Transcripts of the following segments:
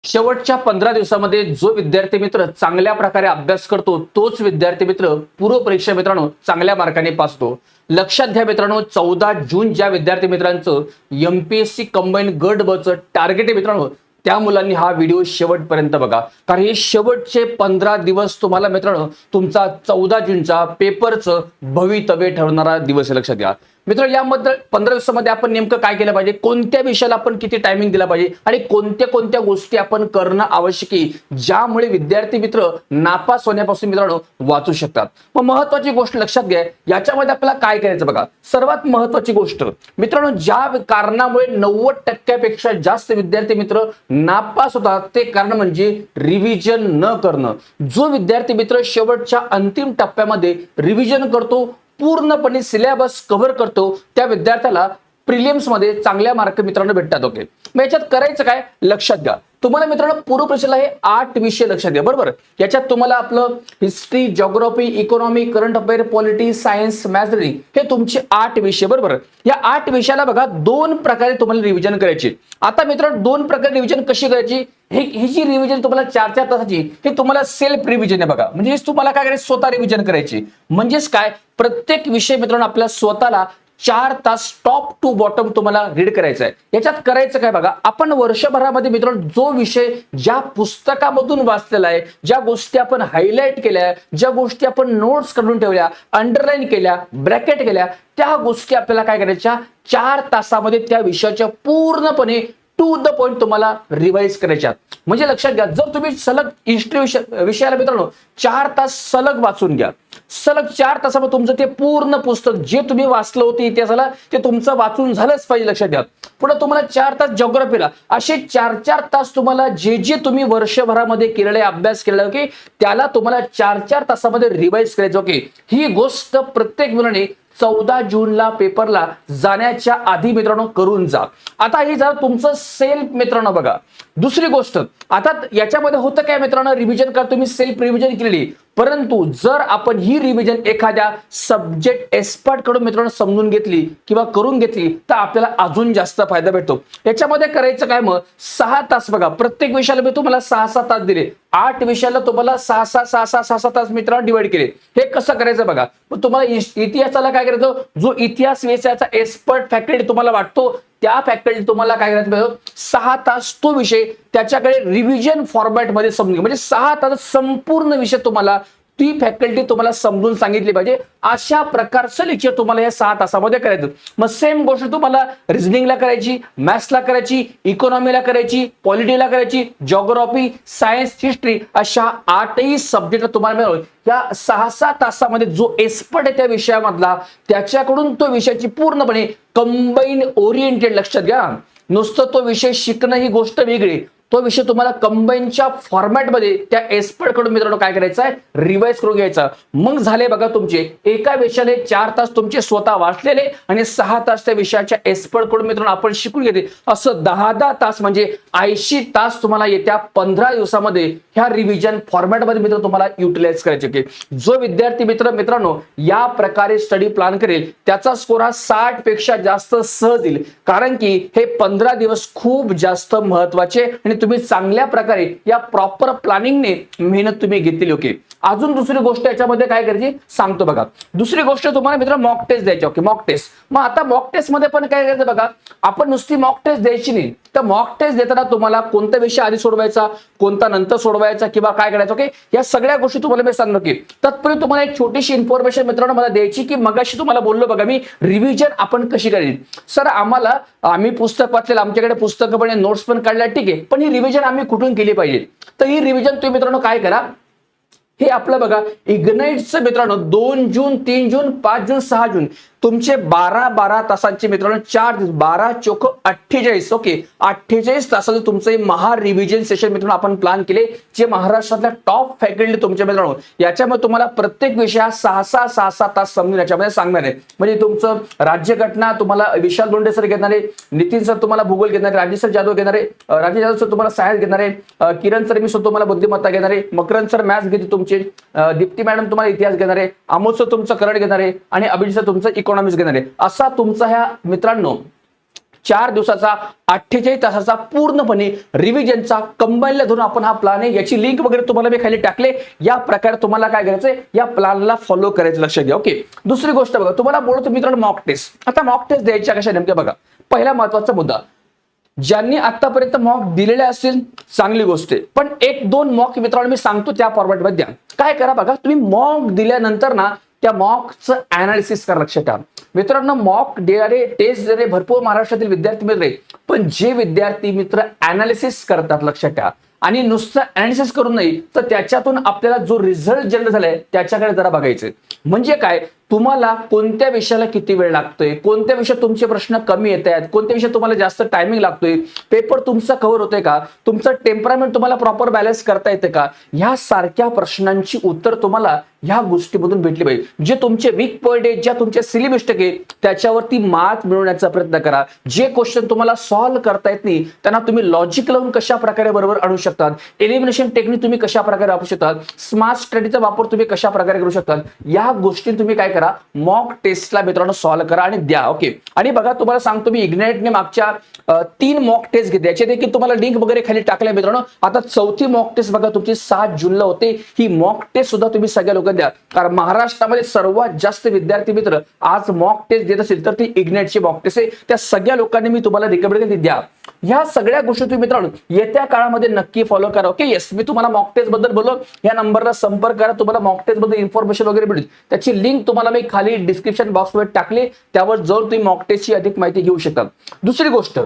शेवटच्या 15 दिवसामध्ये जो विद्यार्थी मित्र चांगल्या प्रकारे अभ्यास करतो तोच विद्यार्थी मित्र पूर्व परीक्षा मित्रांनो चांगल्या मार्काने पास होतो. लक्षात घ्या मित्रांनो, 14 जून ज्या विद्यार्थी मित्रांचं एमपीएससी कंबाईन गट ब चं टार्गेट आहे मित्रांनो, त्या मुलांनी हा व्हिडिओ शेवटपर्यंत बघा, कारण हे शेवटचे 15 दिवस तुम्हाला मित्रांनो तुमचा 14 जूनचा पेपरचं भवितव्य ठरवणारा दिवस आहे. लक्षात घ्या मित्र, यामध्ये 15 दिवसामध्ये आपण नेमकं काय केलं पाहिजे, कोणत्या विषयाला आपण किती टायमिंग दिला पाहिजे आणि कोणत्या कोणत्या गोष्टी आपण करणं आवश्यक आहे ज्यामुळे विद्यार्थी मित्र नापास होण्यापासून मित्रांनो वाचू शकतात. मग महत्वाची गोष्ट लक्षात घ्या, याच्यामध्ये आपल्याला काय करायचं बघा. सर्वात महत्वाची गोष्ट मित्रांनो, ज्या कारणामुळे 90% जास्त विद्यार्थी मित्र नापास होतात ते कारण म्हणजे रिव्हिजन न करणं. जो विद्यार्थी मित्र शेवटच्या अंतिम टप्प्यामध्ये रिव्हिजन करतो, पूर्णपणे सिलेबस कव्हर करतो, त्या विद्यार्थ्याला प्रिलिम्स मध्ये चांगल्या मार्क मित्रांनो भेटतात. ओके, मग याच्यात करायचं काय लक्षात घ्या. तुम्हाला मित्रांनो पूर्व परीक्षेला हे 8 विषय लक्षात घ्या, बरोबर. याच्यात तुम्हाला आपलं history, geography, economy, current affair, polity, science, maths, reading हे तुमचे 8 विषय, बरोबर. या 8 विषयाला बघा 2 प्रकारे तुम्हाला रिव्हिजन करायची. आता मित्रांनो 2 प्रकारे रिव्हिजन कशी करायची, ही जी रिव्हिजन तुम्हाला 4-4 तासाची हे तुम्हाला सेल्फ रिव्हिजन आहे बघा. म्हणजे तुम्हाला काय करायचं, स्वतः रिव्हिजन करायची. म्हणजेच काय, प्रत्येक विषय मित्रांनो आपल्या स्वतःला 4 तास टॉप टू बॉटम तुम्हाला रीड करायचं आहे. याच्यात करायचं काय बघा, आपण वर्षभरामध्ये मित्रांनो जो विषय ज्या पुस्तकामधून वाचलेला आहे, ज्या गोष्टी आपण हायलाइट केल्या, ज्या गोष्टी आपण नोट्स करून ठेवल्या, अंडरलाईन केल्या, ब्रॅकेट केल्या, त्या गोष्टी आपल्याला काय करायच्या 4 तासामध्ये त्या विषयाच्या पूर्णपणे टू द पॉइंट तुम्हाला रिवाइज करायच्या. म्हणजे लक्षात घ्या, जर तुम्ही सलग हिस्ट्री विषयाला मित्रांनो 4 तास सलग वाचून घ्या, सलग 4 तासामध्ये तुमचं ते पूर्ण पुस्तक जे तुम्ही वाचलं होतं इतिहासाला ते तुमचं वाचून झालंच पाहिजे. लक्षात घ्या. पुढे तुम्हाला 4 तास जिओग्राफीला, असे 4-4 तास तुम्हाला जे जे तुम्ही वर्षभरामध्ये केलेले अभ्यास केलेला, ओके, त्याला तुम्हाला 4-4 तासामध्ये रिवाइज करायचं. ओके, ही गोष्ट प्रत्येक मुलाने 14 जूनला पेपरला जाण्याच्या आधी मित्रांनो करून जा. आता हे जर तुमचं सेल्फ मित्रांनो बघा. दुसरी गोष्ट, आता याच्यामध्ये होतं काय मित्रांनो, रिव्हिजन करा, तुम्ही सेल्फ रिव्हिजन केलेली, परंतु जर आपण ही रिव्हिजन एखाद्या सब्जेक्ट एक्सपर्ट कडून मित्रांनो समजून घेतली किंवा करून घेतली तर आपल्याला अजून जास्त फायदा भेटतो. याच्यामध्ये करायचं काय, मग 6 तास बघा, प्रत्येक विषयाला मी तुम्हाला 6-6 तास दिले, 8 विषयाला तुम्हाला 6-6 तास मित्रांनो डिवाइड केले. हे कसं करायचं बघा. मग तुम्हाला इतिहासाला काय करायचं, जो इतिहास विषयाचा एक्सपर्ट फॅकल्टी तुम्हाला वाटतो त्या फॅकल्टी तुम्हाला काय करायचं, 6 तास तो विषय त्याच्याकडे रिव्हिजन फॉर्मॅट मध्ये समजून, म्हणजे 6 तास संपूर्ण विषय तुम्हाला ती फॅकल्टी तुम्हाला समजून सांगितली पाहिजे. अशा प्रकारचं लेक्चर तुम्हाला या 6 तासामध्ये करायचं. मग सेम गोष्ट तुम्हाला रिझनिंगला करायची, मॅथ्सला करायची, इकॉनॉमीला करायची, पॉलिटीला करायची, जिओग्राफी, सायन्स, हिस्ट्री, अशा 8ही सब्जेक्ट तुम्हाला मिळाले. या 6-6 तासामध्ये जो एक्सपर्ट आहे त्या विषयामधला त्याच्याकडून तो विषयाची पूर्णपणे कंबाईन ओरिएंटेड, लक्षात घ्या, नुसतं तो विषय शिकणं ही गोष्ट वेगळी, तो विषय तुम्हाला कंबाईनच्या फॉर्मॅटमध्ये त्या एक्सपर्ट कडून मित्रांनो काय करायचं आहे, रिवाइज करून घ्यायचा. मग झाले बघा तुमचे एका विषयाला 4 तास तुमचे स्वतः वाचलेले आणि 6 तास त्या विषयाच्या एक्सपर्ट कडून मित्रांनो आपण शिकून घेते. असं 10-10 तास म्हणजे 80 तास तुम्हाला येत्या 15 दिवसामध्ये ह्या रिव्हिजन फॉर्मॅटमध्ये मित्र तुम्हाला युटिलाइज करायचे. जो विद्यार्थी मित्रांनो या प्रकारे स्टडी प्लॅन करेल त्याचा स्कोर हा 60 पेक्षा जास्त सहज येईल, कारण की हे 15 दिवस खूप जास्त महत्वाचे आणि तुम्ही चांगल्या प्रकारे या प्रॉपर प्लॅनिंगने मेहनत तुम्ही घेतली. ओके, अजून दुसरी गोष्ट याच्यामध्ये काय करायची सांगतो बघा. दुसरी गोष्ट तुम्हाला मित्र मॉक टेस्ट द्यायची. Okay, mock test. मग आता मॉक टेस्ट मध्ये पण काय करायचं बघा, आपण नुसती मॉक टेस्ट द्यायची नाही, तर मॉक टेस्ट देताना तुम्हाला कोणता विषय आधी सोडवायचा, कोणता नंतर सोडवायचा किंवा काय करायचं. ओके, या सगळ्या गोष्टी तुम्हाला मी सांगतो की तत्पूर्वी तुम्हाला एक छोटीशी इन्फॉर्मेशन मित्रांनो मला द्यायची की मगाशी तुम्हाला बोललो बघा मी, रिव्हिजन आपण कशी करायची. सर आम्ही पुस्तक वाचलेलं, आमच्याकडे पुस्तकं पण नोट्स पण काढल्या, ठीक आहे, पण ही रिव्हिजन आम्ही कुठून केली पाहिजे. तर ही रिव्हिजन तुम्ही मित्रांनो काय करा, हे आपलं बघा इग्नाइटचं मित्रांनो 2 जून, 3 जून, 5 जून, 6 जून तुमचे 12-12 तासांचे मित्रांनो 4 दिवस, 12 चोक 48. ओके, 48 तासाचं तुमचं महा रिव्हिजन सेशन मित्रांनो आपण प्लॅन केले, जे महाराष्ट्रातल्या टॉप फॅकल्टी तुमच्या मित्रांनो याच्यामध्ये तुम्हाला प्रत्येक विषया 6-6 तास समजून याच्यामध्ये सांगणार आहे. म्हणजे तुमचं राज्यघटना तुम्हाला विशाल दोंडे सर घेणार आहे, नितीन सर तुम्हाला भूगोल घेणार आहे, राजेश सर जाधव घेणार आहे, राजेश जाधव सर तुम्हाला सायन्स घेणार आहे, किरण सर मी सर तुम्हाला बुद्धिमत्ता घेणार आहे, मकरंद सर मॅथ्स घेते तुमचे, दीप्ती मॅडम तुम्हाला इतिहास घेणार आहे, अमोल सर तुमचं करंट घेणार आहे आणि अभिजित सर तुमचं इकॉनॉमिक्स घेणार आहे. असा तुमचा ह्या मित्रांनो 4 दिवसाचा 48 तासाचा पूर्णपणे रिव्हिजनचा कंबाईनला धरून आपण हा प्लान आहे. याची लिंक वगैरे तुम्हाला मी खाली टाकले. या प्रकारे तुम्हाला काय करायचंय, या प्लॅनला फॉलो करायचं, लक्षात घ्या. ओके, दुसरी गोष्ट बघा, तुम्हाला बोलतो मित्रांनो मॉक टेस्ट. आता मॉक टेस्ट द्यायच्या कशा नेमक्या बघा. पहिला महत्वाचा मुद्दा, ज्यांनी आतापर्यंत मॉक दिलेले असतील चांगली गोष्ट आहे, पण 1-2 मॉक मित्रांनो मी सांगतो त्या फॉर्मॅटमध्ये द्या. काय करा बघा, तुम्ही मॉक दिल्यानंतर ना त्या मॉकचं अनालिसिस करा. लक्षात ठेवा मित्रांनो, मॉक देणारे टेस्ट देणारे भरपूर महाराष्ट्रातील विद्यार्थी मित्र आहेत, पण जे विद्यार्थी मित्र अनालिसिस करतात, लक्षात ठेवा, आणि नुसतं अनालिसिस करून नाही तर त्याच्यातून आपल्याला जो रिझल्ट जनरेट झालाय त्याच्याकडे जरा बघायचं. म्हणजे काय, तुम्हाला कोणत्या विषयाला किती वेळ लागतोय, कोणत्या विषयात तुमचे प्रश्न कमी येत आहेत, कोणत्या विषयात तुम्हाला जास्त टायमिंग लागतोय, पेपर तुमचा कव्हर होतोय का, तुमचं टेम्परामेंट तुम्हाला प्रॉपर बॅलन्स करता येते का, ह्या सारख्या प्रश्नांची उत्तर तुम्हाला ह्या गोष्टीमधून भेटली पाहिजे. जे तुमचे वीक पॉईंट आहेत, ज्या तुमच्या सिली मिस्टेक आहे त्याच्यावरती मात मिळवण्याचा प्रयत्न करा. जे क्वेश्चन तुम्हाला सॉल्व्ह करता येत नाही त्यांना तुम्ही लॉजिक लावून कशा प्रकारे बरोबर आणू शकतात, एलिमिनेशन टेक्निक तुम्ही कशा प्रकारे वापरू शकतात, स्मार्ट स्टडीचा वापर तुम्ही कशा प्रकारे करू शकतात, या गोष्टी तुम्ही काय करा, मॉक टेस्टला मित्रांनो सॉल्व्ह करा आणि द्या. ओके, आणि बघा तुम्हाला सांगतो मी, इग्नाइटने मागच्या 3 मॉक टेस्ट घेतले, याचे देखील तुम्हाला लिंक वगैरे खाली टाकल्या मित्रांनो. आता 4थी मॉक टेस्ट बघा तुमची 7 जूनला होते. ही मॉक टेस्ट सुद्धा तुम्ही सगळ्या लोकांना द्या, कारण महाराष्ट्रामध्ये सर्वात जास्त विद्यार्थी मित्र आज मॉक टेस्ट देत असेल तर ती इग्नाइटची मॉक टेस्ट आहे. त्या सगळ्या लोकांनी मी तुम्हाला रिकमेंड केली, द्या. ह्या सगळ्या गोष्टी तुम्ही मित्रांनो येत्या काळामध्ये नक्की फॉलो करा. ओके, येस, मी तुम्हाला मॉक टेस्ट बद्दल बोललो, या नंबरला संपर्क करा, तुम्हाला मॉक टेस्ट बद्दल इन्फॉर्मेशन वगैरे मिळेल. त्याची लिंक तुम्हाला मी खाली डिस्क्रिप्शन बॉक्समध्ये टाकली, त्यावर जाऊन तुम्ही मॉक टेस्टची अधिक माहिती घेऊ शकता. दुसरी गोष्ट,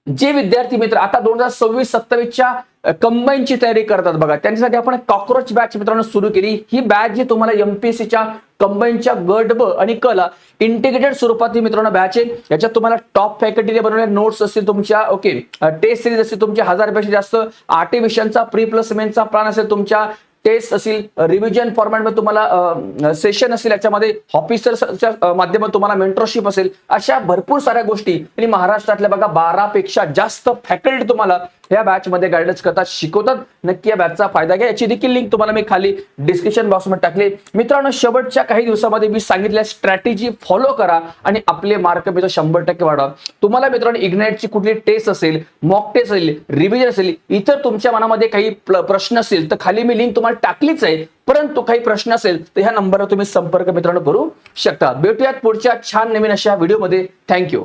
जे विद्यार्थी मित्र आता 2026-27च्या कंबाईनची तयारी करतात बघा, त्यांच्यासाठी आपण कॉकरोच बॅच मित्रांनो सुरू केली. ही बॅच जी तुम्हाला एमपीएससीच्या कंबाईनच्या गट ब आणि क ला इंटिग्रेटेड स्वरूपात मित्रांनो बॅच आहे. याच्यात तुम्हाला टॉप फॅकल्टीने बनवलेल्या नोट्स असतील तुमच्या, ओके, टेस्ट सिरीज असतील तुमच्या 1000 पेक्षा जास्त, 8 विषयांचा प्री प्लेसमेंटचा प्लॅन असेल तुमच्या, टेस्ट असेल, रिव्हिजन फॉर्मॅटमध्ये तुम्हाला सेशन असेल, याच्यामध्ये ऑफिसरच्या माध्यमातून तुम्हाला मेंटरशिप असेल, अशा भरपूर साऱ्या गोष्टी. आणि महाराष्ट्रातल्या बघा 12 पेक्षा जास्त फॅकल्टी तुम्हाला या बॅच मध्ये गायडन्स करतात, शिकवतात. नक्की या बॅचचा फायदा घ्या. याची देखील लिंक तुम्हाला मी खाली डिस्क्रिप्शन बॉक्समध्ये टाकली. मित्रांनो, शेवटच्या काही दिवसामध्ये मी सांगितलेल्या स्ट्रॅटेजी फॉलो करा आणि आपले मार्क मित्र 100% वाढवा. तुम्हाला मित्रांनो इग्नाइटची कुठली टेस्ट असेल, मॉक टेस्ट असेल, रिव्हिजन असेल, इतर तुमच्या मनामध्ये काही प्रश्न असेल तर खाली मी लिंक तुम्हाला टाकलीच आहे. परंतु काही प्रश्न असेल तर ह्या नंबरवर तुम्ही संपर्क मित्रांनो करू शकता. भेटूयात पुढच्या छान नवीन अशा व्हिडिओमध्ये. थँक्यू.